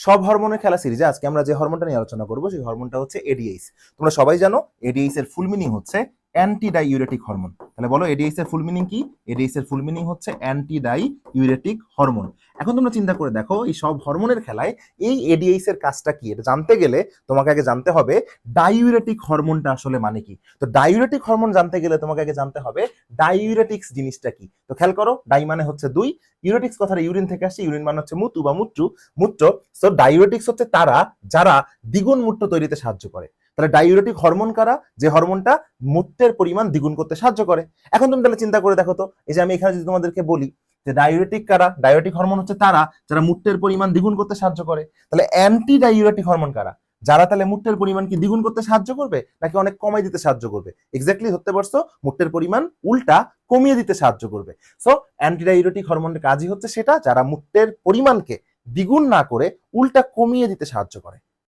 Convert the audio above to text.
সব হরমোনের খেলা সিরিজে আজকে আমরা যে হরমোনটা নিয়ে আলোচনা করবো সেই হরমোনটা হচ্ছে এডিএইচ। তোমরা সবাই জানো এডিএইচ এর ফুল মিনিং হচ্ছে অ্যান্টি ডাইউরেটিক হরমোন। তাহলে বলো এডিএইচ এর ফুল মিনিং কি? এডিএইচ এর ফুল মিনিং হচ্ছে অ্যান্টি ডাইউরেটিক হরমোন। এখন তোমরা চিন্তা করে দেখো এই সব হরমোনের খেলায় এই এডিএইচ এর কাজটা কি, এটা জানতে গেলে তোমাকে আগে জানতে হবে ডাইউরেটিক হরমোনটা আসলে মানে কি। তো ডাইউরেটিক হরমোন জানতে গেলে তোমাকে আগে জানতে হবে ডাইউরেটিক্স জিনিসটা কি। তো খেয়াল করো, ডাই মানে হচ্ছে দুই, ইউরেটিক্স কথাটা ইউরিন থেকে আসছে, ইউরিন মানে হচ্ছে মূত্র বা মূত্র। সো ডাইউরেটিক্স হচ্ছে তারা যারা দ্বিগুণ মূত্র তৈরিতে সাহায্য করে। তাহলে ডাইউরেটিক হরমোন কারা? যে হরমোনটা মূত্রের পরিমাণ দ্বিগুণ করতে সাহায্য করে। এখন তুমি তাহলে চিন্তা করে দেখো তো, এই যে আমি এখানে যদি তোমাদেরকে বলি যে ডাইউরেটিক কারা, ডাইউরেটিক হরমোন হচ্ছে তারা যারা মূত্রের পরিমাণ দ্বিগুণ করতে সাহায্য করে। তাহলে অ্যান্টি ডাইউরেটিক হরমোন কারা? যারা তাহলে মূত্রের পরিমাণ কি দ্বিগুণ করতে সাহায্য করবে নাকি অনেক কমাই দিতে সাহায্য করবে? এক্স্যাক্টলি ধরতে পারছো, মূত্রের পরিমাণ উল্টা কমিয়ে দিতে সাহায্য করবে। সো অ্যান্টি ডাইউরেটিক হরমোনের কাজই হচ্ছে সেটা, যারা মূত্রের পরিমাণকে দ্বিগুণ না করে উল্টা কমিয়ে দিতে সাহায্য করে।